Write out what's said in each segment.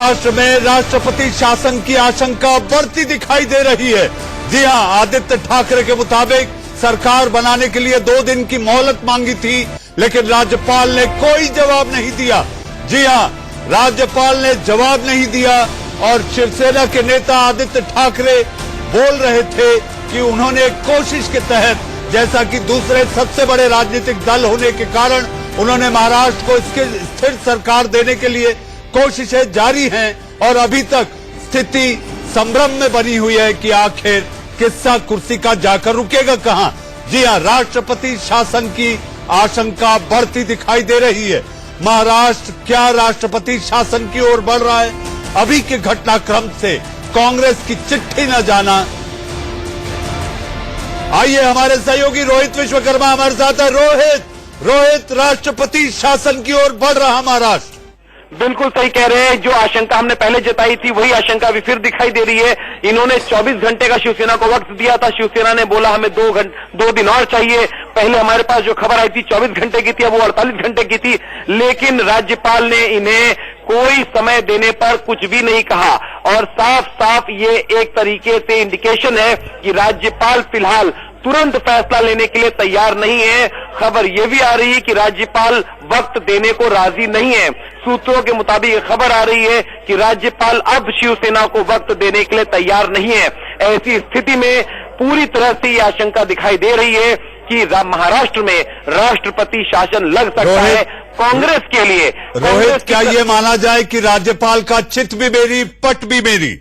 महाराष्ट्र में राष्ट्रपति शासन की आशंका बढ़ती दिखाई दे रही है। जी हां, आदित्य ठाकरे के मुताबिक सरकार बनाने के लिए 2 दिन की मोहलत मांगी थी, लेकिन राज्यपाल ने कोई जवाब नहीं दिया। जी हां, राज्यपाल ने जवाब नहीं दिया और शिवसेना के नेता आदित्य ठाकरे बोल रहे थे कि उन्होंने एक कोशिश के तहत, जैसा कि दूसरे सबसे बड़े राजनीतिक दल होने के कारण उन्होंने महाराष्ट्र को इसके स्थिर सरकार देने के लिए कोशिशें जारी हैं और अभी तक स्थिति संभ्रम में बनी हुई है कि आखिर किस्सा कुर्सी का जाकर रुकेगा कहां। जी हां, राष्ट्रपति शासन की आशंका बढ़ती दिखाई दे रही है। महाराष्ट्र क्या राष्ट्रपति शासन की ओर बढ़ रहा है? अभी के घटनाक्रम से कांग्रेस की चिट्ठी न जाना। आइए, हमारे सहयोगी रोहित विश्वकर्मा हमारे साथ है। रोहित, राष्ट्रपति शासन की ओर बढ़ रहा महाराष्ट्र। बिल्कुल सही कह रहे हैं। जो आशंका हमने पहले जताई थी वही आशंका अभी फिर दिखाई दे रही है। इन्होंने 24 घंटे का शिवसेना को वक्त दिया था। शिवसेना ने बोला हमें 2 दिन और चाहिए। पहले हमारे पास जो खबर आई थी 24 घंटे की थी, अब वो 48 घंटे की थी, लेकिन राज्यपाल ने इन्हें कोई समय देने पर कुछ भी नहीं कहा और साफ साफ ये एक तरीके से इंडिकेशन है कि राज्यपाल फिलहाल तुरंत फैसला लेने के लिए तैयार नहीं है। खबर यह भी आ रही है कि राज्यपाल वक्त देने को राजी नहीं है। सूत्रों के मुताबिक खबर आ रही है कि राज्यपाल अब शिवसेना को वक्त देने के लिए तैयार नहीं है। ऐसी स्थिति में पूरी तरह से ये आशंका दिखाई दे रही है कि महाराष्ट्र में राष्ट्रपति शासन लग सकता है कांग्रेस के लिए। रोहित, क्या ये माना जाए कि राज्यपाल का चित भी मेरी पट भी मेरी?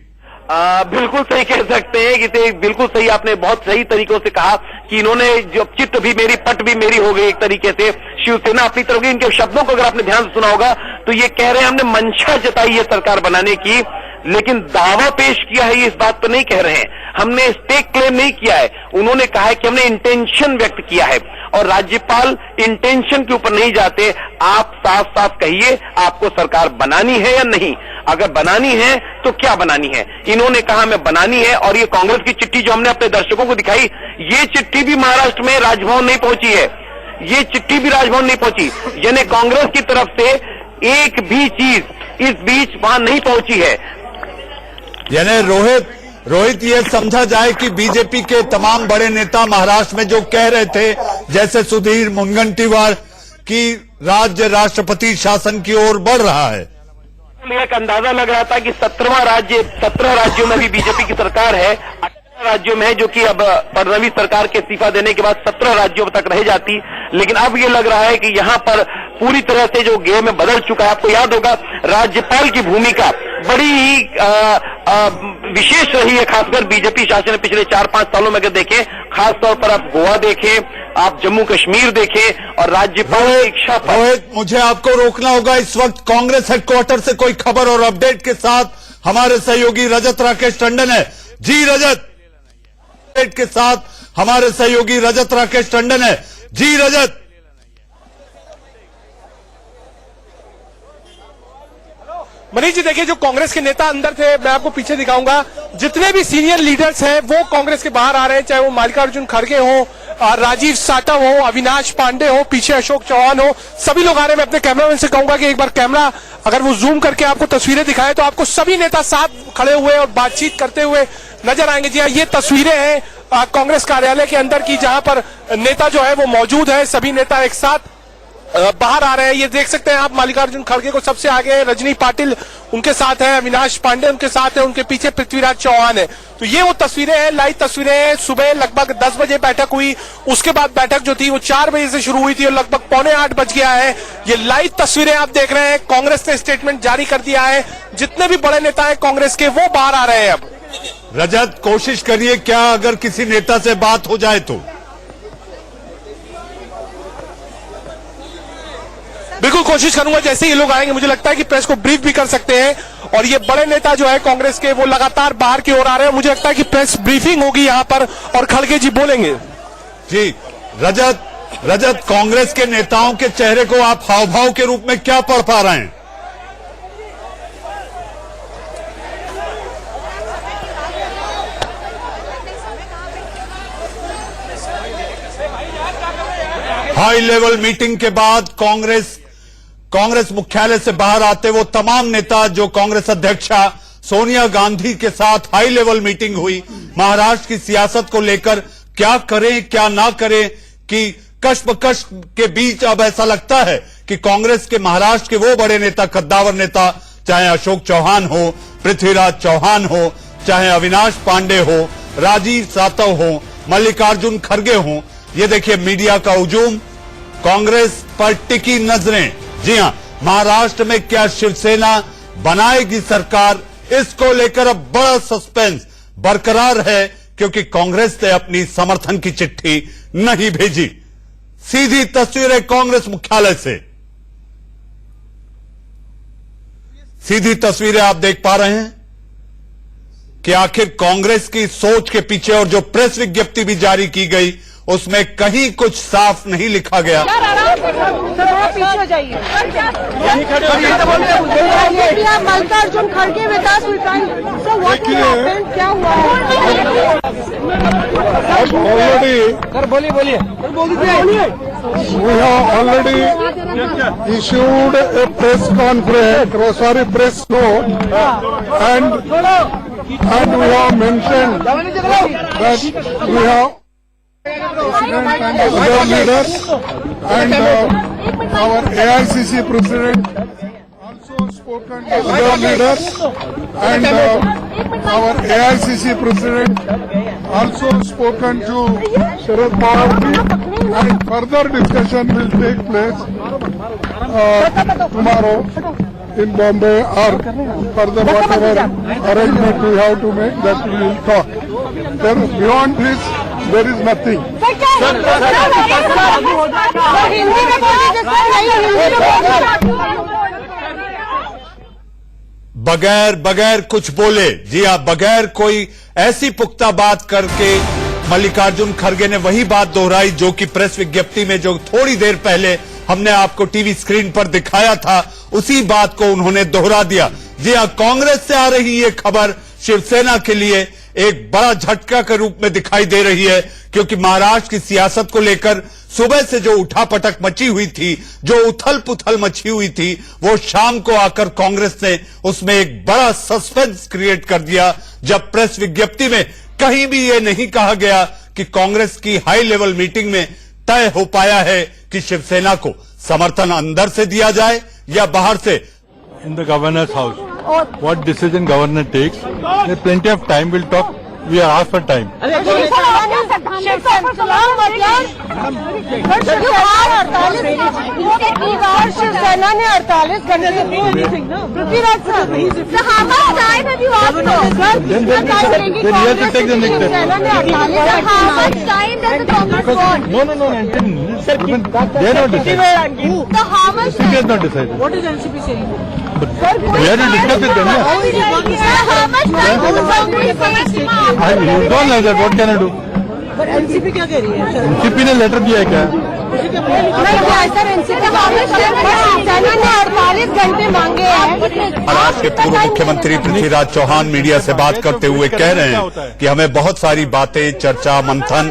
बिल्कुल सही कह सकते हैं कि बिल्कुल सही, आपने बहुत सही तरीकों से कहा कि इन्होंने जो चित्त भी मेरी पट भी मेरी हो गई एक तरीके से। शिवसेना अपनी तरफ की, इनके शब्दों को अगर आपने ध्यान से सुना होगा तो ये कह रहे हैं हमने मंशा जताई है सरकार बनाने की, लेकिन दावा पेश किया है ये इस बात पर नहीं कह रहे हैं। हमने स्टेक क्लेम नहीं किया है, उन्होंने कहा है कि हमने इंटेंशन व्यक्त किया है और राज्यपाल इंटेंशन के ऊपर नहीं जाते। आप साफ साफ कहिए आपको सरकार बनानी है या नहीं। अगर बनानी है तो क्या बनानी है? इन्होंने कहा हमें बनानी है और ये कांग्रेस की चिट्ठी जो हमने अपने दर्शकों को दिखाई, ये चिट्ठी भी महाराष्ट्र में राजभवन नहीं पहुंची है। ये चिट्ठी भी राजभवन नहीं पहुंची, यानी कांग्रेस की तरफ से एक भी चीज इस बीच वहां नहीं पहुंची है। यानी रोहित, ये समझा जाए कि बीजेपी के तमाम बड़े नेता महाराष्ट्र में जो कह रहे थे, जैसे सुधीर मुनगंटीवार, कि राज्य राष्ट्रपति शासन की ओर बढ़ रहा है। एक अंदाजा लग रहा था कि 17 राज्यों में भी बीजेपी की सरकार है। 18 राज्यों में है, जो कि अब फडणवीस सरकार के इस्तीफा देने के बाद 17 राज्यों तक रह जाती, लेकिन अब ये लग रहा है कि यहां पर पूरी तरह से जो गेम में बदल चुका है। आपको याद होगा राज्यपाल की भूमिका बड़ी ही विशेष रही है, खासकर बीजेपी शासन में पिछले 4-5 सालों में अगर देखें, खासतौर पर आप गोवा देखें, आप जम्मू कश्मीर देखें और राज्यपाल की इच्छा पर। रोहित, मुझे आपको रोकना होगा। इस वक्त कांग्रेस हेडक्वार्टर से कोई खबर और अपडेट के साथ हमारे सहयोगी रजत राकेश टंडन है। जी रजत, अपडेट के साथ हमारे सहयोगी रजत राकेश टंडन है। जी रजत। मनीष जी, देखिए जो कांग्रेस के नेता अंदर थे, मैं आपको पीछे दिखाऊंगा, जितने भी सीनियर लीडर्स हैं वो कांग्रेस के बाहर आ रहे हैं, चाहे वो मल्लिकार्जुन खड़गे हो, राजीव साटव हो, अविनाश पांडे हो, पीछे अशोक चौहान हो, सभी लोग आ रहे हैं। मैं अपने कैमरामैन से कहूंगा कि एक बार कैमरा अगर वो जूम करके आपको तस्वीरें दिखाए तो आपको सभी नेता साथ खड़े हुए और बातचीत करते हुए नजर आएंगे। जी हाँ, ये तस्वीरें हैं कांग्रेस कार्यालय के अंदर की, जहां पर नेता जो है वो मौजूद है। सभी नेता एक साथ बाहर आ रहे हैं। ये देख सकते हैं आप, मल्लिकार्जुन खड़गे को सबसे आगे, रजनी पाटिल उनके साथ है, अविनाश पांडे उनके साथ है, उनके पीछे पृथ्वीराज चौहान है। तो ये वो तस्वीरें हैं, लाइव तस्वीरें हैं। सुबह लगभग 10 बजे बैठक हुई, उसके बाद बैठक जो थी वो 4 बजे से शुरू हुई थी और लगभग 7:45 बज गया है। ये लाइव तस्वीरें आप देख रहे हैं। कांग्रेस ने स्टेटमेंट जारी कर दिया है, जितने भी बड़े नेता है कांग्रेस के वो बाहर आ रहे हैं। अब रजत, कोशिश करिए, क्या अगर किसी नेता से बात हो जाए तो? बिल्कुल कोशिश करूंगा, जैसे ये लोग आएंगे मुझे लगता है कि प्रेस को ब्रीफ भी कर सकते हैं। और ये बड़े नेता जो है कांग्रेस के वो लगातार बाहर की ओर आ रहे हैं। मुझे लगता है कि प्रेस ब्रीफिंग होगी यहां पर और खड़गे जी बोलेंगे। जी रजत, कांग्रेस के नेताओं के चेहरे को आप हाव भाव के रूप में क्या पढ़ पा रहे हैं? हाई लेवल मीटिंग के बाद कांग्रेस कांग्रेस मुख्यालय से बाहर आते वो तमाम नेता जो कांग्रेस अध्यक्षा सोनिया गांधी के साथ हाई लेवल मीटिंग हुई, महाराष्ट्र की सियासत को लेकर क्या करें क्या ना करें कि कश्मकश के बीच अब ऐसा लगता है कि कांग्रेस के महाराष्ट्र के वो बड़े नेता, कद्दावर नेता, चाहे अशोक चौहान हो, पृथ्वीराज चौहान हो, चाहे अविनाश पांडे हो, राजीव सातव हो, मल्लिकार्जुन खड़गे हो, ये देखिए मीडिया का हुजूम, कांग्रेस पर टिकी नजरें। जी हां, महाराष्ट्र में क्या शिवसेना बनाएगी सरकार, इसको लेकर अब बड़ा सस्पेंस बरकरार है क्योंकि कांग्रेस ने अपनी समर्थन की चिट्ठी नहीं भेजी। सीधी तस्वीरें कांग्रेस मुख्यालय से, सीधी तस्वीरें आप देख पा रहे हैं कि आखिर कांग्रेस की सोच के पीछे और जो प्रेस विज्ञप्ति भी जारी की गई उसमें कहीं कुछ साफ नहीं लिखा गया। पीछे जाइए। मल्लिकार्जुन खड़गे विकास क्या हुआ We have already issued a press conference, press note, and we have mentioned that we have other leaders and our AICC president also spoken to other leaders and our AICC president also spoken to Sharad Pawar and further discussion will take place tomorrow in Bombay or further whatever arrangement we have to make that we will talk. Beyond this there is nothing. बगैर कुछ बोले, जी हाँ, बगैर कोई ऐसी पुख्ता बात करके मल्लिकार्जुन खड़गे ने वही बात दोहराई जो कि प्रेस विज्ञप्ति में जो थोड़ी देर पहले हमने आपको टीवी स्क्रीन पर दिखाया था, उसी बात को उन्होंने दोहरा दिया। जी हाँ, कांग्रेस से आ रही ये खबर शिवसेना के लिए एक बड़ा झटका के रूप में दिखाई दे रही है क्योंकि महाराष्ट्र की सियासत को लेकर सुबह से जो उठापटक मची हुई थी, जो उथल पुथल मची हुई थी, वो शाम को आकर कांग्रेस ने उसमें एक बड़ा सस्पेंस क्रिएट कर दिया जब प्रेस विज्ञप्ति में कहीं भी ये नहीं कहा गया कि कांग्रेस की हाई लेवल मीटिंग में तय हो पाया है कि शिवसेना को समर्थन अंदर से दिया जाए या बाहर से। In the governor's house, what decision governor takes, there's plenty of time. We'll talk. We are asked for time. Shiv Sena ने 48 घंटे Prithviraj They don't decide. NCP has not decided. What is NCP saying? We have to discuss with them. You don't know that. What can I do? पर NCP क्या कह रही है? NCP ने letter दिया है क्या? शिवसेना ने 48 घंटे मांगे हैं। महाराष्ट्र के पूर्व मुख्यमंत्री पृथ्वीराज चौहान मीडिया से बात करते हुए कह रहे हैं कि हमें बहुत सारी बातें, चर्चा, मंथन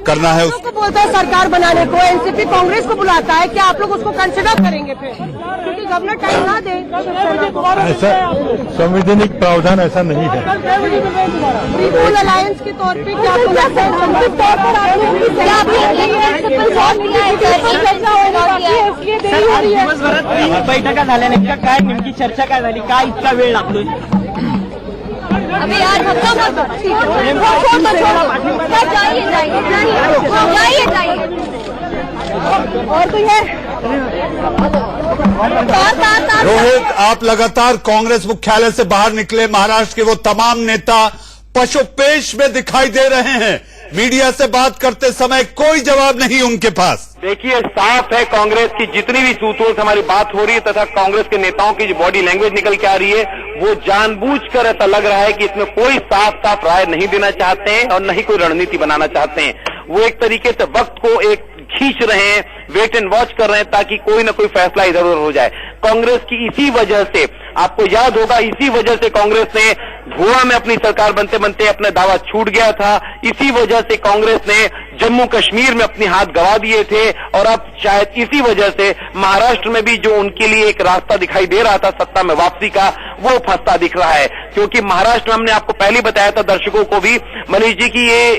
करना है। उसको बोलता है सरकार बनाने को, एनसीपी कांग्रेस को बुलाता है, क्या आप लोग उसको कंसिडर करेंगे फिर? क्योंकि गवर्नर टाइम ना दे। ऐसा संवैधानिक प्रावधान ऐसा नहीं है। पीपुल अलायंस के तौर पे क्या आपको लगता है? बैठका झाल्या नेमका काय नेमकी चर्चा काय झाली, काय इतका वेळ लागतोय? अभी आज और कोई है? रोहित, आप लगातार कांग्रेस मुख्यालय से बाहर निकले, महाराष्ट्र के वो तमाम नेता पशुपेश में दिखाई दे रहे हैं। मीडिया से बात करते समय कोई जवाब नहीं उनके पास। देखिए, साफ है कांग्रेस की जितनी भी सूत्रों से हमारी बात हो रही है तथा कांग्रेस के नेताओं की जो बॉडी लैंग्वेज निकल के आ रही है, वो जानबूझकर ऐसा लग रहा है कि इसमें कोई साफ साफ राय नहीं देना चाहते हैं और न ही कोई रणनीति बनाना चाहते हैं। वो एक तरीके से वक्त को एक खींच रहे हैं, वेट एंड वॉच कर रहे हैं ताकि कोई ना कोई फैसला इधर उधर हो जाए। कांग्रेस की इसी वजह से, आपको याद होगा, इसी वजह से कांग्रेस ने गोवा में अपनी सरकार बनते बनते अपना दावा छूट गया था। इसी वजह से कांग्रेस ने जम्मू कश्मीर में अपने हाथ गंवा दिए थे और अब शायद इसी वजह से महाराष्ट्र में भी जो उनके लिए एक रास्ता दिखाई दे रहा था सत्ता में वापसी का, वो फंसता दिख रहा है। क्योंकि महाराष्ट्र में हमने आपको पहले बताया था, दर्शकों को भी, मनीष जी, की ये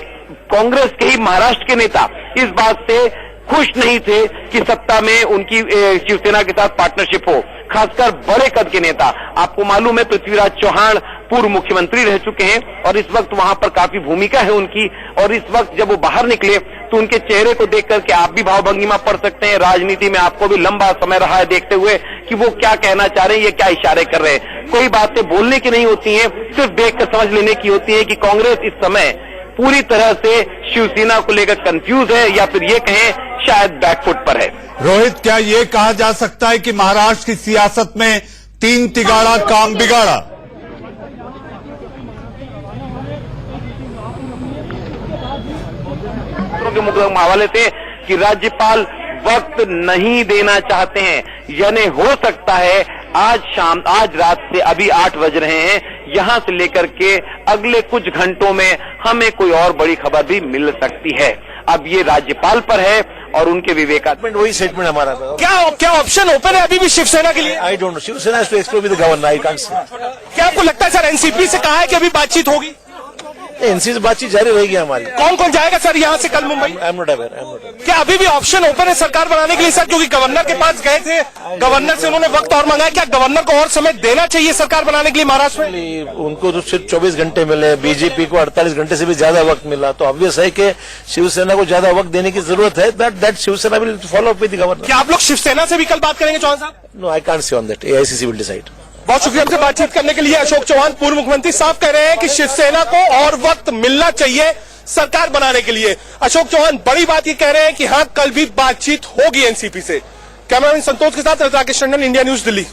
कांग्रेस के ही महाराष्ट्र के नेता इस बात से खुश नहीं थे कि सत्ता में उनकी शिवसेना के साथ पार्टनरशिप हो, खासकर बड़े कद के नेता। आपको मालूम है पृथ्वीराज चौहान पूर्व मुख्यमंत्री रह चुके हैं और इस वक्त वहां पर काफी भूमिका है उनकी। और इस वक्त जब वो बाहर निकले तो उनके चेहरे को देख करके आप भी भावभंगिमा पढ़ सकते हैं। राजनीति में आपको भी लंबा समय रहा है देखते हुए कि वो क्या कहना चाह रहे हैं, ये क्या इशारे कर रहे हैं। कोई बातें बोलने की नहीं होती हैं, सिर्फ देखकर समझ लेने की होती है कि कांग्रेस इस समय पूरी तरह से शिवसेना को लेकर कंफ्यूज है या फिर ये कहें शायद बैकफुट पर है। रोहित, क्या ये कहा जा सकता है कि महाराष्ट्र की सियासत में 3 तिगाड़ा काम बिगाड़ा? के हवाले से कि राज्यपाल वक्त नहीं देना चाहते हैं, यानी हो सकता है आज रात से, अभी 8 बज रहे हैं, यहां से लेकर के अगले कुछ घंटों में हमें कोई और बड़ी खबर भी मिल सकती है। अब ये राज्यपाल पर है और उनके विवेकानंद। वही स्टेटमेंट हमारा था। क्या ऑप्शन ओपन है अभी भी शिवसेना के लिए? I don't know, Shiv Sena has to explore with the governor, I can't say. क्या आपको लगता है सर, एनसीपी से कहा है कि अभी बातचीत होगी? एनसी से बातचीत जारी रहेगी हमारी। कौन कौन जाएगा सर यहाँ से कल Mumbai? I am not aware. क्या अभी भी ऑप्शन ओपन है सरकार बनाने के लिए सर? क्योंकि गवर्नर के पास गए थे, गवर्नर से उन्होंने वक्त और मांगा है। क्या गवर्नर को और समय देना चाहिए सरकार बनाने के लिए महाराष्ट्र में? उनको तो सिर्फ 24 घंटे मिले, बीजेपी को 48 घंटे से भी ज्यादा वक्त मिला, तो ऑब्वियस है कि शिवसेना को ज्यादा वक्त देने की जरूरत है। That Shiv Sena will follow up with the governor. क्या आप लोग शिवसेना से भी कल बात करेंगे चौहान साहब? No, I can't say on that, AICC will decide. बहुत शुक्रिया हमसे बातचीत करने के लिए। अशोक चौहान पूर्व मुख्यमंत्री साफ कह रहे हैं कि शिवसेना को और वक्त मिलना चाहिए सरकार बनाने के लिए। अशोक चौहान बड़ी बात ये कह रहे हैं कि हाँ, कल भी बातचीत होगी एनसीपी से। कैमरामैन संतोष के साथ राकेश टंडन, इंडिया न्यूज, दिल्ली।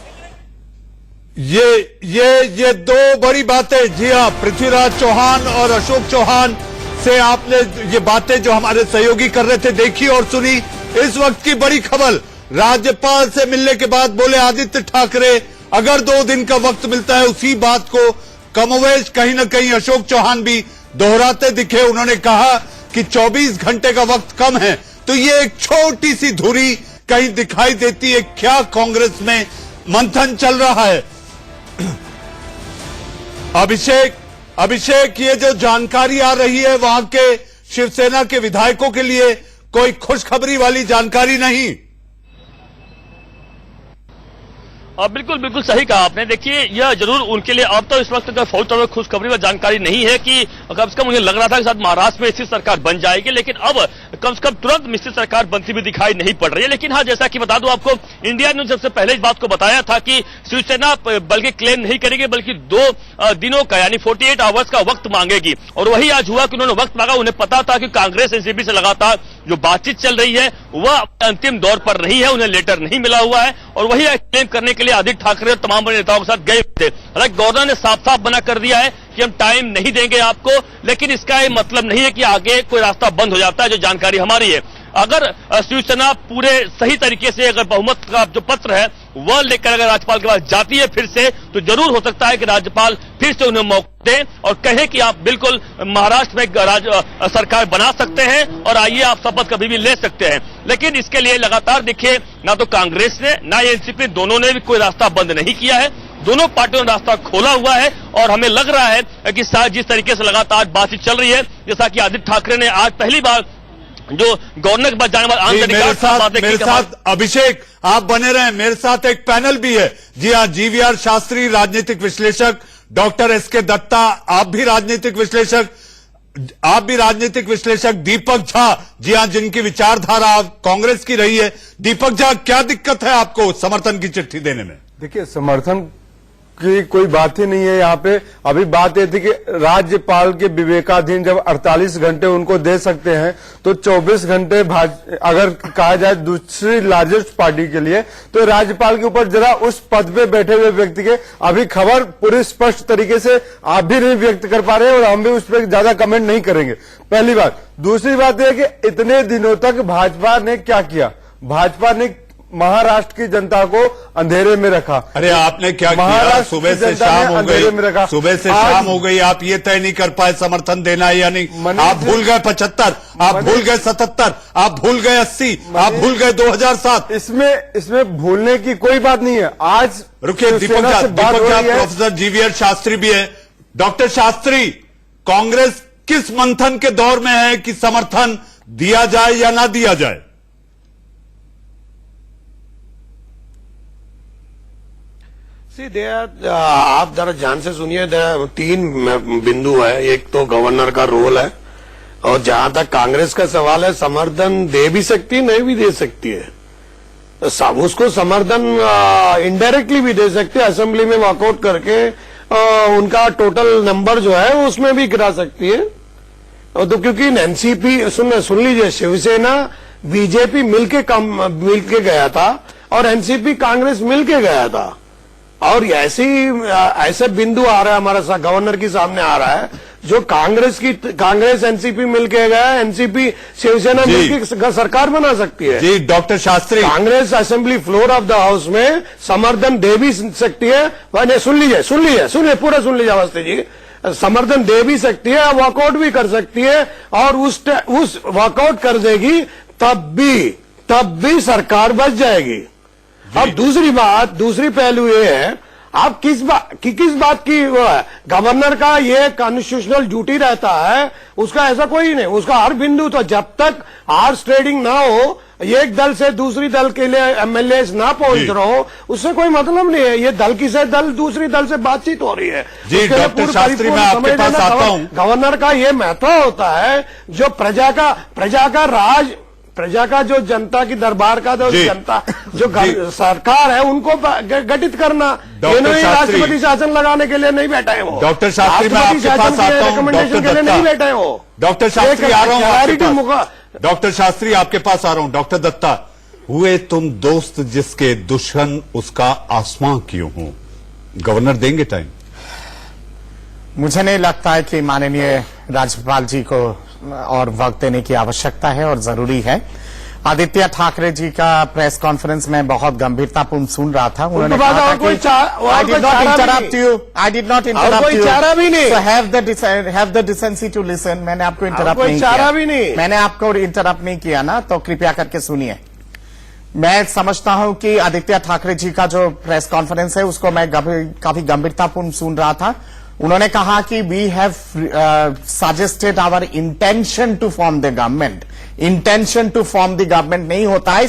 ये 2 बड़ी बातें, जी हाँ, पृथ्वीराज चौहान और अशोक चौहान से आपने ये बातें जो हमारे सहयोगी कर रहे थे देखी और सुनी। इस वक्त की बड़ी खबर, राज्यपाल से मिलने के बाद बोले आदित्य ठाकरे अगर 2 दिन का वक्त मिलता है। उसी बात को कमोवेश कहीं न कहीं अशोक चौहान भी दोहराते दिखे। उन्होंने कहा कि 24 घंटे का वक्त कम है, तो ये एक छोटी सी धुरी कहीं दिखाई देती है। क्या कांग्रेस में मंथन चल रहा है? अभिषेक, ये जो जानकारी आ रही है वहां के शिवसेना के विधायकों के लिए कोई खुशखबरी वाली जानकारी नहीं। बिल्कुल सही कहा आपने। देखिए, यह जरूर उनके लिए अब तो इस वक्त फौरी तौर पर खुशखबरी व जानकारी नहीं है कि कम से कम मुझे लग रहा था कि शायद महाराष्ट्र में स्थिर सरकार बन जाएगी, लेकिन अब कम से कम तुरंत मिश्रित सरकार बनती हुई दिखाई नहीं पड़ रही है। लेकिन हाँ, जैसा कि बता दूं आपको, इंडिया न्यूज सबसे पहले इस बात को बताया था कि शिवसेना बल्कि क्लेम नहीं करेगी, बल्कि 2 दिनों का यानी 48 आवर्स का वक्त मांगेगी। और वही आज हुआ कि उन्होंने वक्त मांगा। उन्हें पता था कि कांग्रेस एनसीपी से लगातार जो बातचीत चल रही है वह अंतिम दौर पर नहीं है, उन्हें लेटर नहीं मिला हुआ है और वही क्लेम करने के लिए आदित्य ठाकरे और तमाम बड़े नेताओं के साथ गए थे। हालांकि गवर्नर ने साफ साफ मना कर दिया है कि हम टाइम नहीं देंगे आपको, लेकिन इसका ये मतलब नहीं है कि आगे कोई रास्ता बंद हो जाता है। जो जानकारी हमारी है, अगर शिवसेना पूरे सही तरीके से अगर बहुमत का जो पत्र है वह लेकर अगर राज्यपाल के पास जाती है फिर से, तो जरूर हो सकता है कि राज्यपाल फिर से उन्हें मौका दें और कहे कि आप बिल्कुल महाराष्ट्र में सरकार बना सकते हैं और आइए आप शपथ कभी भी ले सकते हैं। लेकिन इसके लिए लगातार देखिए, ना तो कांग्रेस ने ना एनसीपी, दोनों ने भी कोई रास्ता बंद नहीं किया है। दोनों पार्टियों ने रास्ता खोला हुआ है और हमें लग रहा है कि जिस तरीके से लगातार बातचीत चल रही है, जैसा कि आदित्य ठाकरे ने आज पहली बार जो गवर्नर के पास जाने वाले मेरे साथ अभिषेक आप बने रहे। मेरे साथ एक पैनल भी है, जी हाँ, जीवीआर शास्त्री राजनीतिक विश्लेषक, डॉक्टर एसके दत्ता आप भी राजनीतिक विश्लेषक, दीपक झा, जी हाँ, जिनकी विचारधारा कांग्रेस की रही है। दीपक झा, क्या दिक्कत है आपको समर्थन की चिट्ठी देने में? देखिए, समर्थन की कोई बात ही नहीं है यहाँ पे। अभी बात ये थी कि राज्यपाल के विवेकाधीन जब 48 घंटे उनको दे सकते हैं, तो 24 घंटे अगर कहा जाए दूसरी लार्जेस्ट पार्टी के लिए, तो राज्यपाल के ऊपर जरा उस पद पे बैठे हुए व्यक्ति के अभी खबर पूरी स्पष्ट तरीके से आप भी नहीं व्यक्त कर पा रहे हैं और हम भी उस पर ज्यादा कमेंट नहीं करेंगे, पहली बात। दूसरी बात यह कि इतने दिनों तक भाजपा ने क्या किया? भाजपा ने महाराष्ट्र की जनता को अंधेरे में रखा। अरे आपने क्या किया? महाराष्ट्र सुबह की से जनता शाम ने हो अंधेरे में रखा। गई, सुबह से आज शाम हो गई, आप ये तय नहीं कर पाए समर्थन देना है या नहीं। आप भूल गए 75, आप भूल गए 77, आप भूल गए 80, आप भूल गए 2007। इसमें भूलने की कोई बात नहीं है। आज रुकिए, दीपक शिवसेना झा, से बात हो रही है। प्रोफेसर जीवीएल शास्त्री भी है। डॉक्टर शास्त्री, कांग्रेस किस मंथन के दौर में है कि समर्थन दिया जाए या ना दिया जाए? आप जरा ध्यान से सुनिए, 3 बिंदु है। एक तो गवर्नर का रोल है, और जहां तक कांग्रेस का सवाल है, समर्थन दे भी सकती है, नहीं भी दे सकती है। तो उसको समर्थन इनडायरेक्टली भी दे सकती है, असेंबली में वॉकआउट करके उनका टोटल नंबर जो है उसमें भी गिरा सकती है। तो क्योंकि एनसीपी सुन लीजिए, शिवसेना बीजेपी मिलके गया था और एनसीपी कांग्रेस मिलके गया था, और ऐसे बिंदु आ रहा है हमारा गवर्नर के सामने आ रहा है, जो कांग्रेस एनसीपी मिलके गया, एनसीपी शिवसेना मिलकर सरकार बना सकती है। जी doctor Shastri, Congress assembly floor of the house में समर्थन दे भी सकती है। सुन लीजिए पूरा सुन लीजिए अवस्थी जी, समर्थन दे भी सकती है, वॉकआउट भी कर सकती है, और उस वॉकआउट कर देगी तब भी सरकार बच जाएगी। अब दूसरी पहलू ये है, आप किस बात की वो है, गवर्नर का ये कॉन्स्टिट्यूशनल ड्यूटी रहता है, उसका ऐसा कोई नहीं, उसका हर बिंदु, तो जब तक आर्स ट्रेडिंग ना हो, एक दल से दूसरी दल के लिए एमएलए ना पहुंच रहा हो, उससे कोई मतलब नहीं है। ये दल दूसरी दल से बातचीत हो रही है। जी डॉक्टर शास्त्री, मैं आपके पास आता हूं। गवर्नर का ये महत्व होता है, जो प्रजा का जो जनता की दरबार का जो जनता जो सरकार है उनको गठित करना। राष्ट्रपति शासन लगाने के लिए नहीं बैठा है वो। डॉक्टर शास्त्री, मैं आपके पास आता हूं। रिकमेंडेशन के लिए नहीं बैठा है वो। डॉक्टर शास्त्री आ रहा हूं आपके पास। डॉक्टर शास्त्री आपके पास आ रहा हूं। डॉक्टर दत्ता, हुए तुम दोस्त जिसके दुश्मन उसका आसमां क्यों हो? गवर्नर देंगे टाइम? मुझे नहीं लगता है कि माननीय राज्यपाल जी को और वक्त देने की आवश्यकता है और जरूरी है। आदित्य ठाकरे जी का प्रेस कॉन्फ्रेंस में बहुत गंभीरतापूर्ण सुन रहा था। उन्होंने कहा था कि I did not interrupt you. So have the decency to listen. मैंने आपको इंटरप्ट नहीं किया। मैंने आपको इंटरप्ट नहीं किया ना, तो कृपया करके सुनिए। मैं समझता हूं कि आदित्य ठाकरे जी का जो प्रेस कॉन्फ्रेंस है उसको मैं काफी गंभीरतापूर्ण सुन रहा था। उन्होंने कहा कि we have suggested our intention to form the government. Intention to form the government नहीं होता है,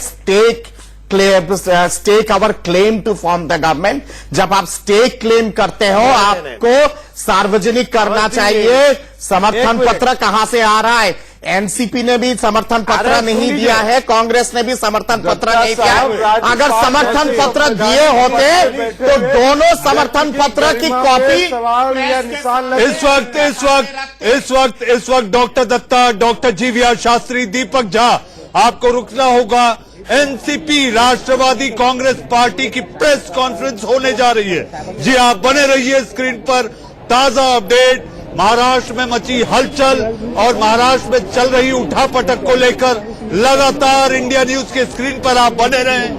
stake our claim to form the government. जब आप स्टेक क्लेम करते हो, आपको सार्वजनिक करना चाहिए। समर्थन पत्र कहां से आ रहा है? एनसीपी ने भी समर्थन पत्र नहीं दिया है, कांग्रेस ने भी समर्थन पत्र नहीं दिया। अगर समर्थन पत्र दिए होते तो दोनों समर्थन पत्र की कॉपी इस वक्त doctor Datta, doctor GVL Shastri, Deepak Jha, आपको रुकना होगा। एनसीपी राष्ट्रवादी कांग्रेस पार्टी की प्रेस कॉन्फ्रेंस होने जा रही है। जी आप बने रहिए स्क्रीन पर। ताजा अपडेट, महाराष्ट्र में मची हलचल और महाराष्ट्र में चल रही उठापटक को लेकर लगातार इंडिया न्यूज के स्क्रीन पर आप बने रहें।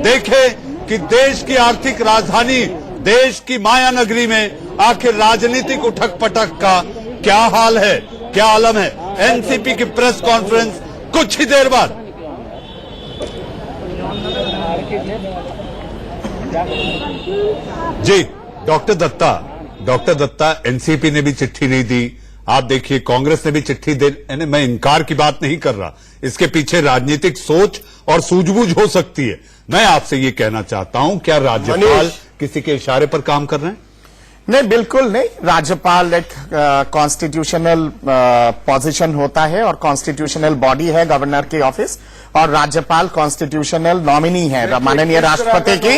देखें कि देश की आर्थिक राजधानी, देश की माया नगरी में आखिर राजनीतिक उठक पटक का क्या हाल है, क्या आलम है। एनसीपी की प्रेस कॉन्फ्रेंस कुछ ही देर बाद। जी डॉक्टर दत्ता, एनसीपी ने भी चिट्ठी नहीं दी। आप देखिए कांग्रेस ने भी चिट्ठी देने, मैं इनकार की बात नहीं कर रहा, इसके पीछे राजनीतिक सोच और सूझबूझ हो सकती है। मैं आपसे ये कहना चाहता हूं, क्या राज्यपाल किसी के इशारे पर काम कर रहे हैं? नहीं, बिल्कुल नहीं। राज्यपाल एक कॉन्स्टिट्यूशनल पोजीशन होता है और कॉन्स्टिट्यूशनल बॉडी है गवर्नर की ऑफिस, और राज्यपाल कॉन्स्टिट्यूशनल नॉमिनी है माननीय राष्ट्रपति की।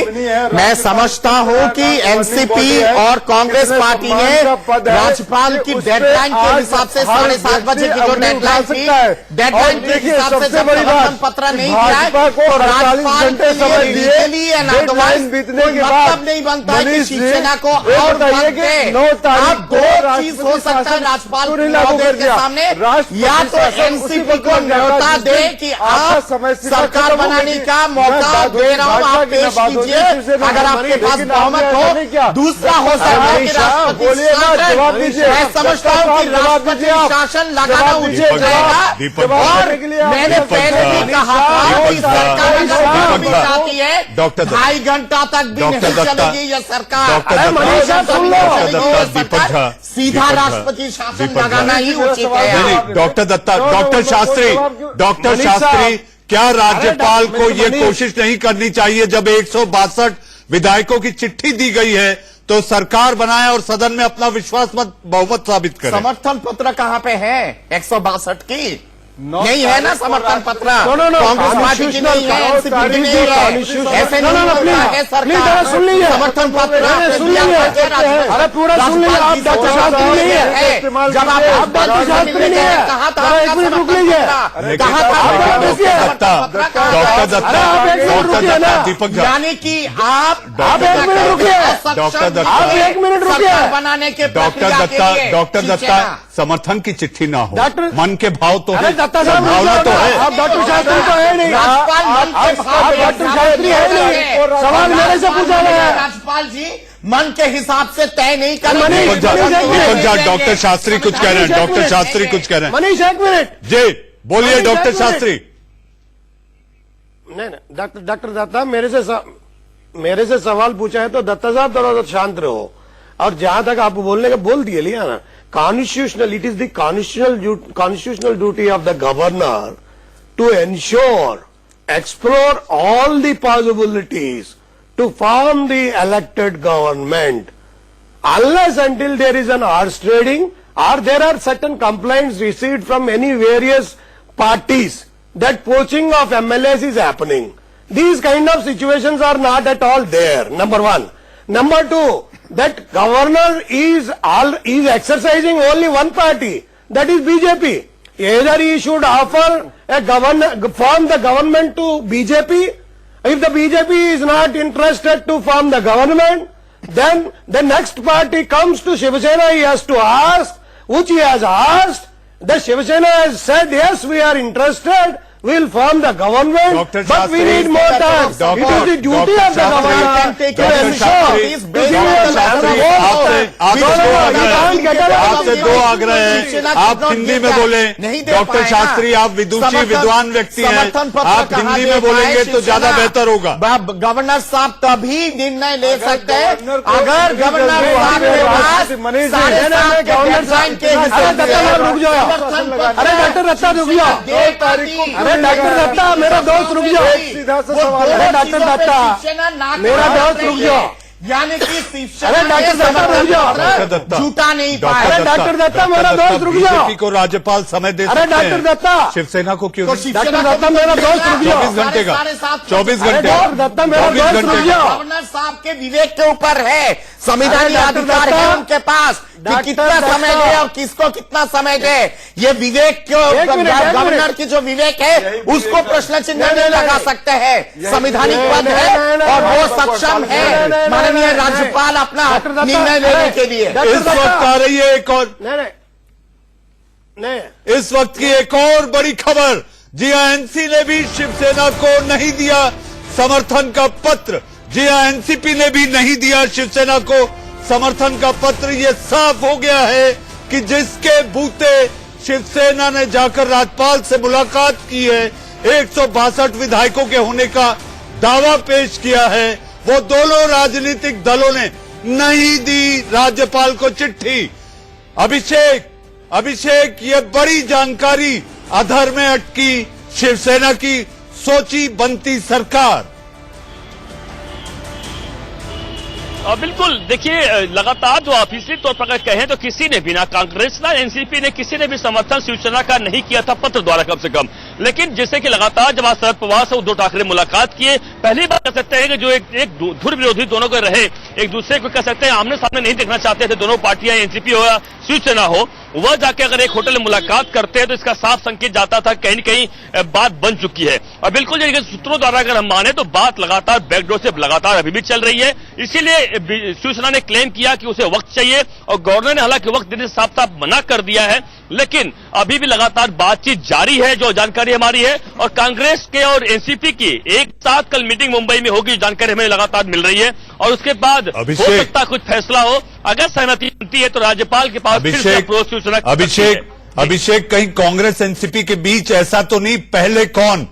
मैं समझता हूं कि एनसीपी और कांग्रेस पार्टी ने राज्यपाल की डेडलाइन के हिसाब से 7:30 बजे की जो डेडलाइन थी, डेडलाइन के हिसाब से जब समर्थन पत्र नहीं दिया है तो राज्यपाल के लिए लीगली एंड अदरवाइज कोई मतलब नहीं बनता है कि शिवसेना को और चाहिए कि 9 तारीख को दो चीज हो सकता है राज्यपाल महोदय के सामने, या तो एनसीपी को न्योता दे कि आप सरकार बनाने का मौका दे रहा हूं, आप पेश कीजिए, अगर आपके पास बहुमत हो। दूसरा हो सकता है कि राष्ट्रपति शासन, मैं समझता हूं कि राष्ट्रपति शासन लगाना उचित रहेगा। और मैंने पहले भी कहा था कि सरकार भी चाहती है 2.5 घंटा तक भी नहीं चलेगी ये सरकार, सीधा राष्ट्रपति शासन लगाना ही उचित है। डॉक्टर शास्त्री, क्या राज्यपाल को ये कोशिश नहीं करनी चाहिए, जब 162 विधायकों की चिट्ठी दी गई है तो सरकार बनाए और सदन में अपना विश्वास मत बहुमत साबित करे? समर्थन पत्र कहाँ पे है 162 की? नहीं है ना समर्थन पत्र, कांग्रेस पार्टी की नहीं है, एनसीपी की नहीं है, ऐसे नहीं होता है सरकार। समर्थन पत्र सुन लीजिए, अरे पूरा सुन लीजिए, आप डॉक्टर शास्त्री नहीं है, जब आप डॉक्टर शास्त्री नहीं है, कहा था, एक मिनट रुक लीजिए, कहा था दीपक, यानी कि आप एक मिनट रुकिए, आप एक मिनट रुकिए, बनाने के डॉक्टर दत्ता, समर्थन की चिट्ठी ना हो, मन के भाव तो है, भावना तो है, आप डॉक्टर शास्त्री तो है नहीं, आप डॉक्टर शास्त्री है नहीं, सवाल मेरे से पूछा गया है। राज्यपाल जी मन के हिसाब से तय नहीं कर डॉक्टर शास्त्री कुछ कह रहे हैं, डॉक्टर शास्त्री कुछ कह रहे हैं। मनीष एक मिनट जी बोलिए डॉक्टर शास्त्री। नहीं डॉक्टर दत्ता मेरे से सवाल पूछा है तो दत्ता साहब थोड़ा शांत रहो, और जहां तक आप बोलने का बोल दिए लिया ना, constitutional, it is the constitutional duty of the governor to ensure, explore all the possibilities to form the elected government, unless until there is an horse trading or there are certain complaints received from any various parties that poaching of MLAs is happening. These kind of situations are not at all there, number one. Number two, that governor is exercising only one party, that is BJP. Either he should offer form the government to BJP. If the BJP is not interested to form the government, then the next party comes to Shiv Sena, he has to ask, which he has asked. The Shiv Sena has said, yes, we are interested, we will form the government, but we need more time. It is the duty of the government to आपसे दो आग्रह है, आप हिंदी में बोले। Doctor Shastri आप विदुषी विद्वान व्यक्ति हैं, आप हिंदी में बोलेंगे तो ज्यादा बेहतर होगा। गवर्नर साहब तभी निर्णय ले सकते हैं अगर गवर्नर साहब के पास रुक जाओ, अरे डॉक्टर दत्ता रुक जाओ, अरे डॉक्टर दत्ता मेरा दोस्त रुक जाओ, सीधा सा सवाल है डॉक्टर दत्ता मेरा दोस्त रुक जाओ, यानी कि अरे डॉक्टर दत्ता रुक जाओ, झूठा नहीं पाया। अरे डॉक्टर दत्ता मेरा दोस्त रुक जाओ, बीजेपी को राज्यपाल समय दे सकते हैं, अरे डॉक्टर दत्ता शिवसेना को क्यों? डॉक्टर दत्ता मेरा दोस्त रुक जाओ, 24 घंटे का 24 घंटे डॉक्टर दत्ता मेरा दोस्त रुक जाओ। गवर्नर साहब के विवेक के ऊपर है, संविधानिक अधिकार है उनके पास कि कितना समय दे और किसको कितना समय दे। ये विवेक गवर्नर की जो विवेक है उसको प्रश्न चिन्ह नहीं लगा सकते हैं, संविधानिक पद है और वो सक्षम है माननीय राज्यपाल अपना निर्णय लेने के लिए। इस वक्त आ रही है एक और इस वक्त की एक और बड़ी खबर, जी हां एनसी ने भी शिवसेना को नहीं दिया समर्थन का पत्र, जी हां एनसीपी ने भी नहीं दिया शिवसेना को समर्थन का पत्र। ये साफ हो गया है कि जिसके बूते शिवसेना ने जाकर राज्यपाल से मुलाकात की है, 162 विधायकों के होने का दावा पेश किया है, वो दोनों राजनीतिक दलों ने नहीं दी राज्यपाल को चिट्ठी। अभिषेक ये बड़ी जानकारी, अधर में अटकी शिवसेना की सोची बनती सरकार। बिल्कुल देखिए, लगातार जो ऑफिशियली तौर पर अगर कहें तो किसी ने भी ना कांग्रेस ना एनसीपी ने किसी ने भी समर्थन शिवसेना का नहीं किया था पत्र द्वारा कम से कम। लेकिन जैसे कि लगातार जब आज शरद पवार से उद्धव ठाकरे मुलाकात किए, पहली बात कर सकते हैं कि जो एक धुर विरोधी दोनों के रहे एक दूसरे को कह सकते हैं आमने सामने नहीं देखना चाहते थे दोनों पार्टियां, एनसीपी हो या शिवसेना हो, वह जाके अगर एक होटल में मुलाकात करते हैं तो इसका साफ संकेत जाता था कहीं न कहीं बात बन चुकी है। और बिल्कुल ये सूत्रों द्वारा अगर हम माने तो बात लगातार बैकडोर से लगातार अभी भी चल रही है। इसीलिए शिवसेना ने क्लेम किया कि उसे वक्त चाहिए और गवर्नर ने हालांकि वक्त देने से साफ साफ मना कर दिया है, लेकिन अभी भी लगातार बातचीत जारी है जो जानकारी हमारी है। और कांग्रेस के और एनसीपी की एक साथ कल मीटिंग मुंबई में होगी, जानकारी हमें लगातार मिल रही है और उसके बाद हो सकता कुछ फैसला हो। अगर सहमति बनती है तो राज्यपाल के पास फिर से अप्रोच सूचना। अभिषेक कहीं कांग्रेस एनसीपी के बीच ऐसा तो नहीं, पहले कौन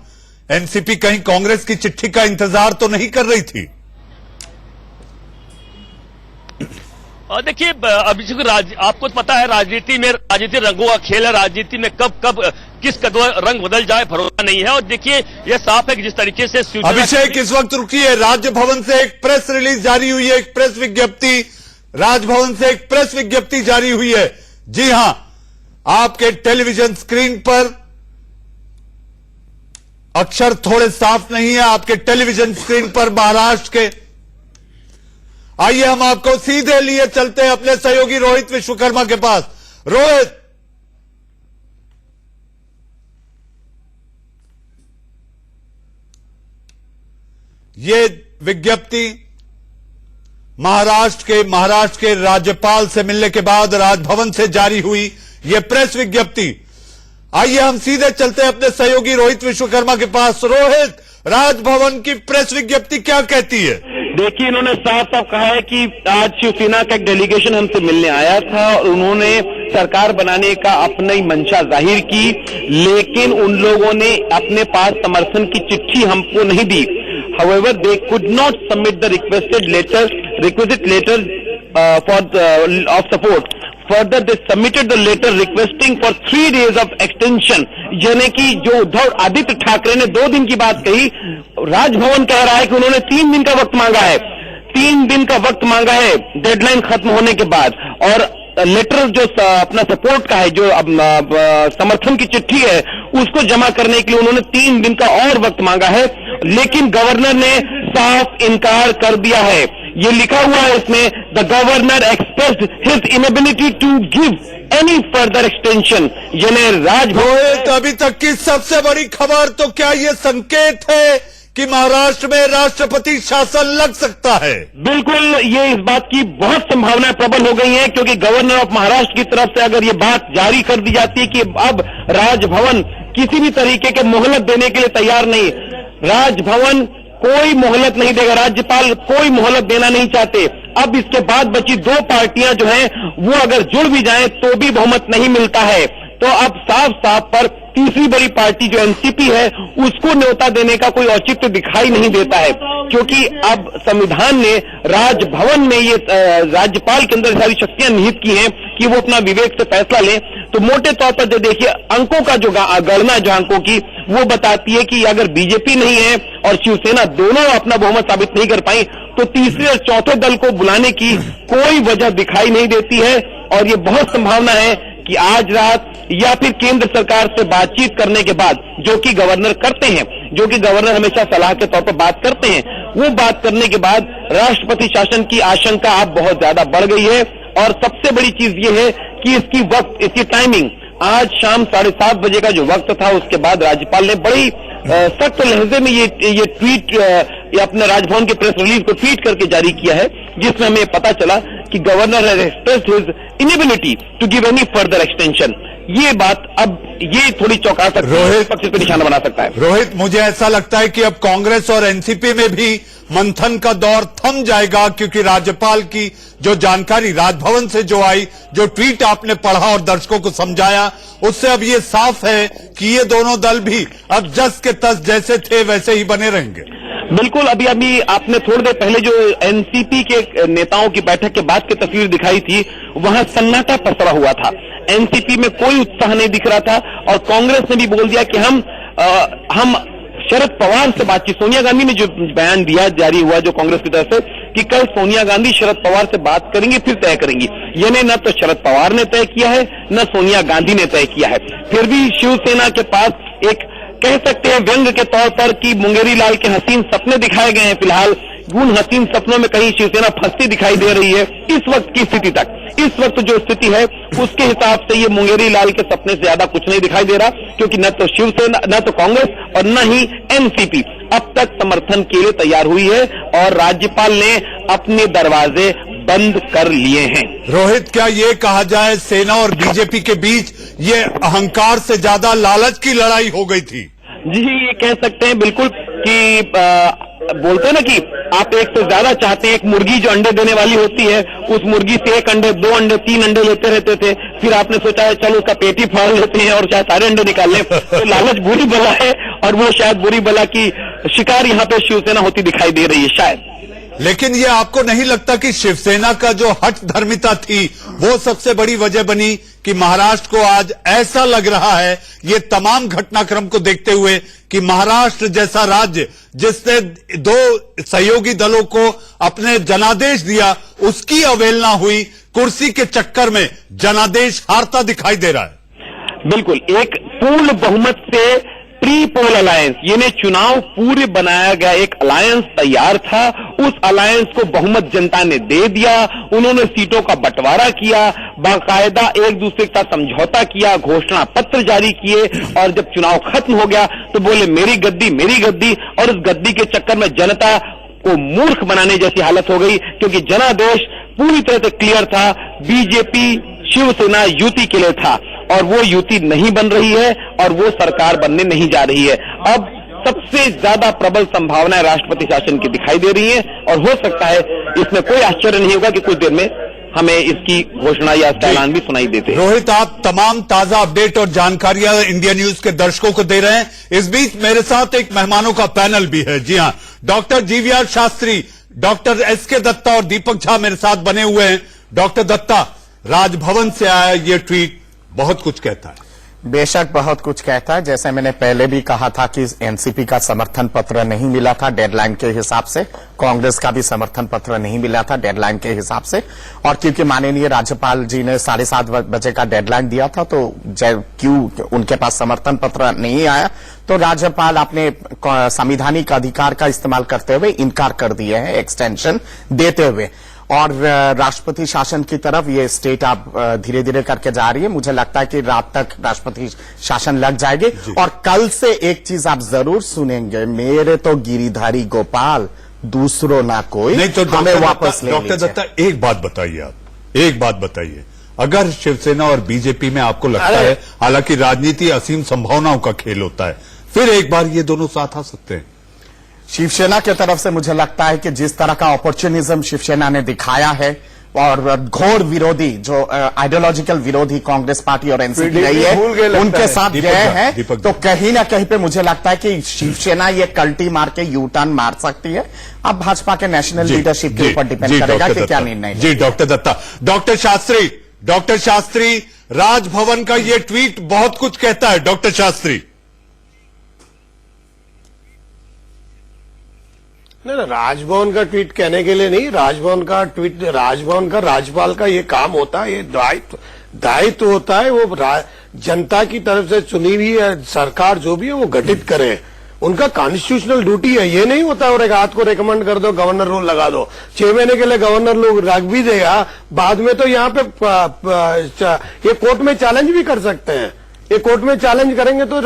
एनसीपी कहीं कांग्रेस की चिट्ठी का इंतजार तो नहीं कर रही थी? देखिए अभिषेक, आपको तो पता है राजनीति में राजनीतिक रंगों का खेल है, राजनीति में कब कब किस कदर रंग बदल जाए भरोसा नहीं है। और देखिए यह साफ है कि जिस तरीके से अभिषेक इस वक्त रुकिए, राजभवन से एक प्रेस रिलीज जारी हुई है, एक प्रेस विज्ञप्ति, राजभवन से एक प्रेस विज्ञप्ति जारी हुई है। जी हां, आपके टेलीविजन स्क्रीन पर अक्षर थोड़े साफ नहीं है, आपके टेलीविजन स्क्रीन पर महाराष्ट्र के। आइए हम आपको सीधे लिए चलते हैं अपने सहयोगी रोहित विश्वकर्मा के पास। रोहित, ये विज्ञप्ति महाराष्ट्र के राज्यपाल से मिलने के बाद राजभवन से जारी हुई ये प्रेस विज्ञप्ति। आइए हम सीधे चलते हैं अपने सहयोगी रोहित विश्वकर्मा के पास। रोहित, राजभवन की प्रेस विज्ञप्ति क्या कहती है? देखिए, इन्होंने साफ साफ कहा है कि आज शिवसेना का एक डेलीगेशन हमसे मिलने आया था और उन्होंने सरकार बनाने का अपनी मंशा जाहिर की, लेकिन उन लोगों ने अपने पास समर्थन की चिट्ठी हमको नहीं दी। However, they could not submit the requisite letter of support. Further, they submitted the letter requesting for 3 days of extension. यानी कि जो उद्धव आदित्य ठाकरे ने 2 दिन की बात कही, राजभवन कह रहा है कि उन्होंने 3 दिन का वक्त मांगा है। 3 दिन का वक्त मांगा है डेडलाइन खत्म होने के बाद। और लेटर जो अपना सपोर्ट का है, जो समर्थन की चिट्ठी है, उसको जमा करने के लिए उन्होंने 3 दिन का और वक्त मांगा है, लेकिन गवर्नर ने साफ इनकार कर दिया है। ये लिखा हुआ है इसमें, the governor expressed his inability to give any further extension. यानी राजभवन अभी तक की सबसे बड़ी खबर तो क्या ये संकेत है कि महाराष्ट्र में राष्ट्रपति शासन लग सकता है? बिल्कुल, ये इस बात की बहुत संभावनाएं प्रबल हो गई हैं, क्योंकि गवर्नर ऑफ महाराष्ट्र की तरफ से अगर ये बात जारी कर दी जाती है कि अब राजभवन किसी भी तरीके के मोहलत देने के लिए तैयार नहीं, राजभवन कोई मोहलत नहीं देगा, राज्यपाल कोई मोहलत देना नहीं चाहते। अब इसके बाद बची 2 पार्टियां जो हैं वो अगर जुड़ भी जाएं तो भी बहुमत नहीं मिलता है। तो अब साफ साफ पर तीसरी बड़ी पार्टी जो एनसीपी है उसको न्योता देने का कोई औचित्य दिखाई नहीं देता है, क्योंकि अब संविधान ने राजभवन में ये राज्यपाल के अंदर सारी शक्तियां निहित की हैं कि वो अपना विवेक से फैसला लें। तो मोटे तौर पर जो देखिए अंकों का जो गणना जो अंकों की वो बताती है कि अगर बीजेपी नहीं है और शिवसेना दोनों अपना बहुमत साबित नहीं कर पाई तो तीसरे और चौथे दल को बुलाने की कोई वजह दिखाई नहीं देती है। और ये बहुत संभावना है कि आज रात या फिर केंद्र सरकार से बातचीत करने के बाद, जो कि गवर्नर करते हैं, जो कि गवर्नर हमेशा सलाह के तौर पर बात करते हैं, वो बात करने के बाद राष्ट्रपति शासन की आशंका अब बहुत ज्यादा बढ़ गई है। और सबसे बड़ी चीज ये है कि इसकी टाइमिंग आज शाम 7:30 बजे का जो वक्त था, उसके बाद राज्यपाल ने बड़ी सख्त लहजे में ये ट्वीट ये अपने राजभवन के प्रेस रिलीज को ट्वीट करके जारी किया है, जिसमें हमें पता चला कि governor has expressed his inability to give any further extension. ये बात अब ये थोड़ी चौंका सकती है, रोहित पक्ष पे निशाना बना सकता है। रोहित, मुझे ऐसा लगता है कि अब कांग्रेस और एनसीपी में भी मंथन का दौर थम जाएगा, क्योंकि राज्यपाल की जो जानकारी राजभवन से जो आई, जो ट्वीट आपने पढ़ा और दर्शकों को समझाया, उससे अब ये साफ है कि ये दोनों दल भी अब जस के तस जैसे थे वैसे ही बने रहेंगे। बिल्कुल, अभी आपने थोड़ी देर पहले जो एनसीपी के नेताओं की बैठक के बाद की तस्वीर दिखाई थी, वहां सन्नाटा पसरा हुआ था। एनसीपी में कोई उत्साह नहीं दिख रहा था और कांग्रेस ने भी बोल दिया कि हम शरद पवार से बातचीत, सोनिया गांधी ने जो बयान दिया जारी हुआ जो कांग्रेस की तरफ से कि कल सोनिया गांधी शरद पवार से बात करेंगी फिर तय करेंगी, यानी न तो शरद पवार ने तय किया है न सोनिया गांधी ने तय किया है। फिर भी शिवसेना के पास एक कह सकते हैं व्यंग के तौर पर कि मुंगेरी लाल के हसीन सपने दिखाए गए हैं फिलहाल उन हसीन सपनों में कहीं शिवसेना फंसती दिखाई दे रही है। इस वक्त की स्थिति तक, इस वक्त जो स्थिति है उसके हिसाब से ये मुंगेरी लाल के सपने से ज्यादा कुछ नहीं दिखाई दे रहा, क्योंकि न तो शिवसेना, न तो कांग्रेस और न ही एनसीपी अब तक समर्थन के लिए तैयार हुई है और राज्यपाल ने अपने दरवाजे बंद कर लिए हैं। रोहित, क्या ये कहा जाए सेना और बीजेपी के बीच ये अहंकार से ज्यादा लालच की लड़ाई हो गई थी? जी, ये कह सकते हैं बिल्कुल कि बोलते हैं ना कि आप एक से ज्यादा चाहते हैं। एक मुर्गी जो अंडे देने वाली होती है, उस मुर्गी से एक अंडे, 2 अंडे, 3 अंडे लेते रहते थे, फिर आपने सोचा है चलो उसका पेट ही फाड़ लेते हैं और शायद सारे अंडे निकाल लें। तो लालच बुरी बला है और वो शायद बुरी बला की शिकार यहाँ पे शिवसेना होती दिखाई दे रही है शायद। लेकिन ये आपको नहीं लगता कि शिवसेना का जो हठ धर्मिता थी वो सबसे बड़ी वजह बनी कि महाराष्ट्र को आज ऐसा लग रहा है, ये तमाम घटनाक्रम को देखते हुए, कि महाराष्ट्र जैसा राज्य जिसने 2 सहयोगी दलों को अपने जनादेश दिया, उसकी अवहेलना हुई, कुर्सी के चक्कर में जनादेश हारता दिखाई दे रहा है? बिल्कुल, एक पूर्ण बहुमत से प्री पोल अलायंस, यानी चुनाव पूर्व बनाया गया एक अलायंस तैयार था। उस अलायंस को बहुमत जनता ने दे दिया। उन्होंने सीटों का बंटवारा किया, बाकायदा एक दूसरे के साथ समझौता किया, घोषणा पत्र जारी किए और जब चुनाव खत्म हो गया तो बोले मेरी गद्दी, मेरी गद्दी। और उस गद्दी के चक्कर में जनता को मूर्ख बनाने जैसी हालत हो गई, क्योंकि जनादेश पूरी तरह से क्लियर था, बीजेपी शिवसेना युति के लिए था और वो युति नहीं बन रही है और वो सरकार बनने नहीं जा रही है। अब सबसे ज्यादा प्रबल संभावनाएं राष्ट्रपति शासन की दिखाई दे रही है और हो सकता है इसमें कोई आश्चर्य नहीं होगा कि कुछ देर में हमें इसकी घोषणा या ऐलान भी सुनाई देते हैं। रोहित, आप तमाम ताजा अपडेट और जानकारियां इंडिया न्यूज के दर्शकों को दे रहे हैं। इस बीच मेरे साथ एक मेहमानों का पैनल भी है। जी हां, doctor GVR Shastri, doctor SK Datta और दीपक झा मेरे साथ बने हुए हैं। डॉक्टर दत्ता, राजभवन से आया ये ट्वीट बहुत कुछ कहता है। बेशक बहुत कुछ कहता है। जैसे मैंने पहले भी कहा था कि एनसीपी का समर्थन पत्र नहीं मिला था डेडलाइन के हिसाब से, कांग्रेस का भी समर्थन पत्र नहीं मिला था डेडलाइन के हिसाब से, और क्योंकि माननीय राज्यपाल जी ने 7:30 बजे का डेडलाइन दिया था, तो क्यों उनके पास समर्थन पत्र नहीं आया, तो राज्यपाल अपने संवैधानिक अधिकार का इस्तेमाल करते हुए इनकार कर दिए हैं एक्सटेंशन देते हुए। और राष्ट्रपति शासन की तरफ ये स्टेट आप धीरे धीरे करके जा रही है। मुझे लगता है कि रात तक राष्ट्रपति शासन लग जाएगी और कल से एक चीज आप जरूर सुनेंगे, मेरे तो गिरिधारी गोपाल, दूसरों ना कोई, नहीं तो हमें वापस ले डॉक्टर दत्ता एक बात बताइए, आप एक बात बताइए, अगर शिवसेना और बीजेपी में आपको लगता है, हालांकि राजनीति असीम संभावनाओं का खेल होता है, फिर एक बार ये दोनों साथ आ सकते हैं? शिवसेना की तरफ से मुझे लगता है कि जिस तरह का अपॉर्चुनिज्म शिवसेना ने दिखाया है और घोर विरोधी जो आइडियोलॉजिकल विरोधी कांग्रेस पार्टी और एनसीपी रही है उनके साथ गए हैं, तो कहीं ना कहीं पे मुझे लगता है कि शिवसेना ये कल्टी मार के यू टर्न मार सकती है। अब भाजपा के नेशनल लीडरशिप के ऊपर डिपेंड करेगा कि क्या निर्णय। जी डॉक्टर दत्ता। डॉक्टर शास्त्री, राजभवन का ये ट्वीट बहुत कुछ कहता है। डॉक्टर शास्त्री, नहीं, राजभवन का ट्वीट कहने के लिए नहीं, राजभवन का ट्वीट, राजभवन का राज्यपाल का ये काम होता है, ये दायित्व होता है, वो जनता की तरफ से चुनी हुई सरकार जो भी है वो गठित करे, उनका कॉन्स्टिट्यूशनल ड्यूटी है। ये नहीं होता और एक हाथ को रिकमेंड कर दो, गवर्नर रूल लगा दो, 6 महीने के लिए गवर्नर लोग रख भी देगा, बाद में तो यहाँ पे ये कोर्ट में चैलेंज भी कर सकते हैं। ये कोर्ट में चैलेंज करेंगे तो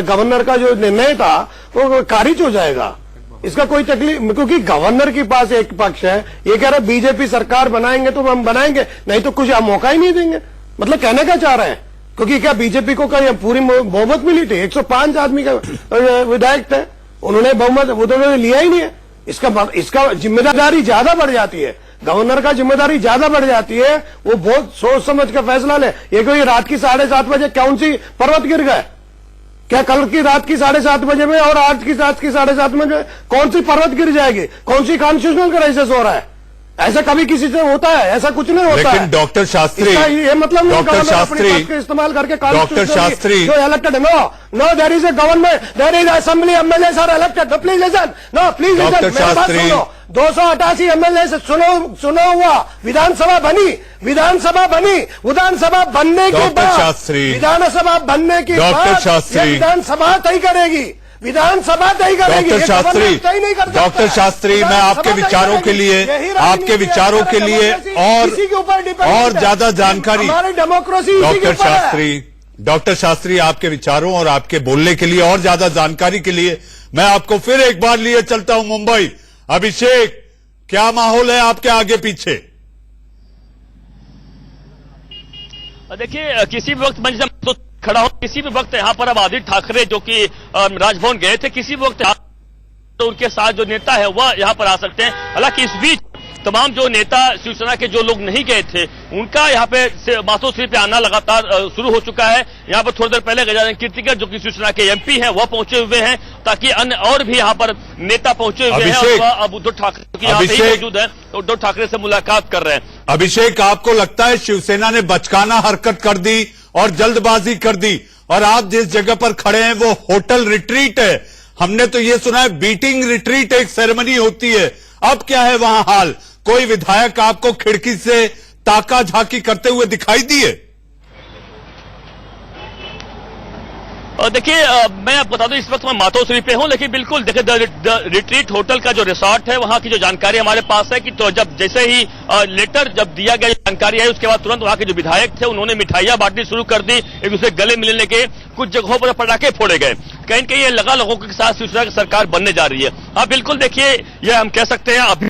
गवर्नर का जो निर्णय था वो खारिज हो जाएगा। इसका कोई तकलीफ, क्योंकि गवर्नर के पास एक पक्ष है, ये कह रहा है बीजेपी सरकार बनाएंगे तो हम बनाएंगे, नहीं तो कुछ मौका ही नहीं देंगे। मतलब कहने का चाह रहे हैं, क्योंकि क्या बीजेपी को क्या पूरी बहुमत मिली थी, 105 आदमी का विधायक थे, उन्होंने बहुमत उन्होंने लिया ही नहीं है। इसका जिम्मेदारी ज्यादा बढ़ जाती है, गवर्नर का जिम्मेदारी ज्यादा बढ़ जाती है, वो बहुत सोच समझ का फैसला ले। ये कोई रात की 7:30 बजे कौन सी पर्वत गिर गए, क्या कल की रात की 7:30 बजे में और आज की रात की 7:30 में कौन सी पर्वत गिर जाएगी, कौन सी कॉन्स्टिट्यूशनल क्राइसिस हो रहा है? ऐसा कभी किसी से होता है? ऐसा कुछ नहीं होता। लेकिन डॉक्टर शास्त्री, ये मतलब डॉक्टर शास्त्री इस्तेमाल करके डॉक्टर शास्त्री जो elected, no there is a government, there is assembly, MLAs are elected, no please listen, no please listen, मेरी बात सुनो। 288 एमएलए सुनो हुआ, विधानसभा बनी, विधानसभा बनने के बाद, विधानसभा बनने के बाद विधानसभा तय करेगी। विधानसभा तय करेगी। डॉक्टर शास्त्री मैं आपके विचारों के लिए और ज्यादा जानकारी डॉक्टर शास्त्री आपके विचारों और आपके बोलने के लिए और ज्यादा जानकारी के लिए मैं आपको फिर एक बार लिए चलता हूं मुंबई। अभिषेक, क्या माहौल है आपके आगे पीछे? देखिए, किसी भी वक्त मैं तो खड़ा हूं, किसी भी वक्त यहां पर अब आदित्य ठाकरे जो कि राजभवन गए थे, किसी भी वक्त तो उनके साथ जो नेता है वह यहां पर आ सकते हैं। हालांकि इस बीच तमाम जो नेता शिवसेना के जो लोग नहीं गए थे उनका यहाँ पे मातोश्री पे आना लगातार शुरू हो चुका है। यहाँ पर थोड़ी देर पहले गजानन कीर्तिकर जो कि शिवसेना के एमपी हैं वह पहुंचे हुए हैं, ताकि अन्य और भी यहाँ पर नेता पहुंचे हुए हैं और वह अब उद्धव ठाकरे की यहाँ पे ही मौजूद है, तो उद्धव ठाकरे से मुलाकात कर रहे हैं। अभिषेक, आपको लगता है शिवसेना ने बचकाना हरकत कर दी और जल्दबाजी कर दी, और आप जिस जगह पर खड़े हैं वो होटल रिट्रीट है? हमने तो ये सुना है बीटिंग रिट्रीट एक सेरेमनी होती है, अब क्या है वहां हाल? कोई विधायक आपको खिड़की से ताका झाकी करते हुए दिखाई दिए? देखिए, मैं आपको बता दूं इस वक्त मैं मातोश्री पे हूं, लेकिन बिल्कुल देखिए द रिट्रीट होटल का जो रिसोर्ट है वहां की जो जानकारी हमारे पास है कि तो जब जैसे ही लेटर जब दिया गया जानकारी आई उसके बाद तुरंत वहां के जो विधायक थे उन्होंने मिठाइयां बांटनी शुरू कर दी, एक दूसरे गले मिलने के, कुछ जगहों पर पटाखे फोड़े गए। कहीं कहीं ये लगा लोगों के साथ शिवसेना की सरकार बनने जा रही है। हाँ बिल्कुल, देखिए ये हम कह सकते हैं अभी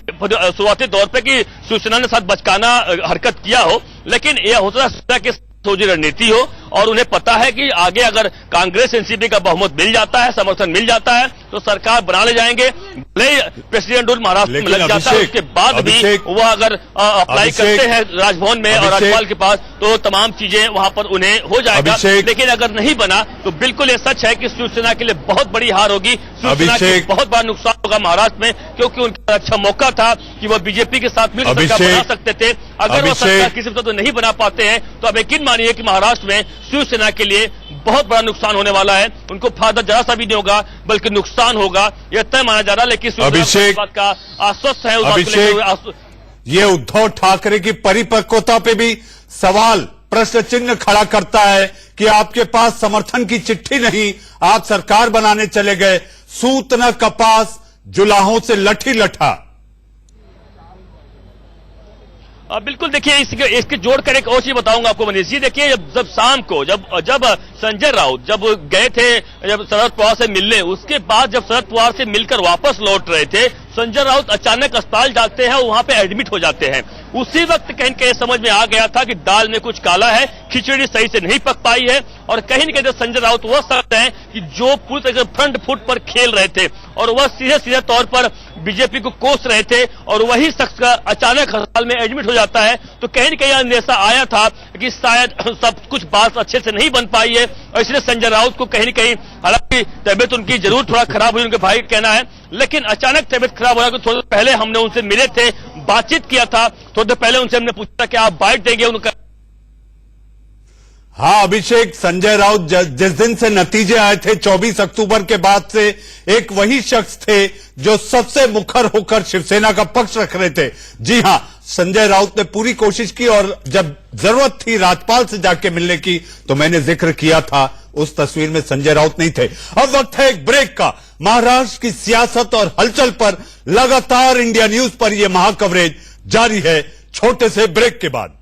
शुरुआती दौर पे कि शिवसेना ने साथ बचकाना हरकत किया हो, लेकिन यह हो सकता है कि सोची रणनीति हो और उन्हें पता है कि आगे अगर कांग्रेस एनसीपी का बहुमत मिल जाता है, समर्थन मिल जाता है तो सरकार बना ले जाएंगे। भले प्रेसिडेंट रूल महाराष्ट्र में लग जाता है, उसके बाद भी वो अगर अप्लाई करते हैं राजभवन में और राज्यपाल के पास तो तमाम चीजें वहां पर उन्हें हो जाएगा। लेकिन अगर नहीं बना तो बिल्कुल ये सच है कि शिवसेना के लिए बहुत बड़ी हार होगी, शिवसेना के बहुत बड़ा नुकसान होगा महाराष्ट्र में, क्योंकि उनका अच्छा मौका था कि वो बीजेपी के साथ मिलकर सरकार बना सकते थे। अगर वो सरकार किसी वजह से नहीं बना पाते हैं तो अब यकीन मानिए कि महाराष्ट्र में शिवसेना के लिए बहुत बड़ा नुकसान होने वाला है। उनको फायदा जरा सा भी नहीं होगा बल्कि नुकसान होगा, यह तय माना जा रहा है। लेकिन शिवसेना इस बात का आश्वस्त है। अभिषेक, ये उद्धव ठाकरे की परिपक्वता पे भी सवाल प्रश्न चिन्ह खड़ा करता है कि आपके पास समर्थन की चिट्ठी नहीं, आप सरकार बनाने चले गए, सूत न कपास, जुलाहों से लठी लठा। बिल्कुल, देखिए इसके जोड़कर एक और चीज बताऊंगा आपको मनीष जी। देखिए जब शाम को जब संजय राउत जब गए थे जब शरद पवार से मिलने, उसके बाद जब शरद पवार से मिलकर वापस लौट रहे थे, संजय राउत अचानक अस्पताल जाते हैं, वहां पे एडमिट हो जाते हैं। उसी वक्त कहीं कहीं समझ में आ गया था कि दाल में कुछ काला है, खिचड़ी सही से नहीं पक पाई है। और कहीं न कहीं संजय राउत वह शख्स हैं कि जो पूरी तरह फ्रंट फुट पर खेल रहे थे और वह सीधे तौर पर बीजेपी को कोस रहे थे, और वही शख्स का अचानक अस्पताल में एडमिट हो जाता है। तो कहीं न कहीं अंदेशा आया था कि शायद सब कुछ बात अच्छे से नहीं बन पाई है, और इसलिए संजय राउत को कहीं न कहीं, हालांकि तबियत उनकी जरूर थोड़ा खराब हुई, उनके भाई का कहना है, लेकिन अचानक तबियत खराब हो गया। थोड़ी देर पहले हमने उनसे मिले थे, बातचीत किया था, थोड़ी देर पहले उनसे हमने पूछा कि आप बाइट देंगे उनका। हाँ अभिषेक, संजय राउत जिस दिन से नतीजे आए थे 24 अक्टूबर के बाद से एक वही शख्स थे जो सबसे मुखर होकर शिवसेना का पक्ष रख रहे थे। जी हां, संजय राउत ने पूरी कोशिश की और जब जरूरत थी राज्यपाल से जाके मिलने की तो मैंने जिक्र किया था, उस तस्वीर में संजय राउत नहीं थे। अब वक्त है एक ब्रेक का। महाराष्ट्र की सियासत और हलचल पर लगातार इंडिया न्यूज पर यह महाकवरेज जारी है, छोटे से ब्रेक के बाद।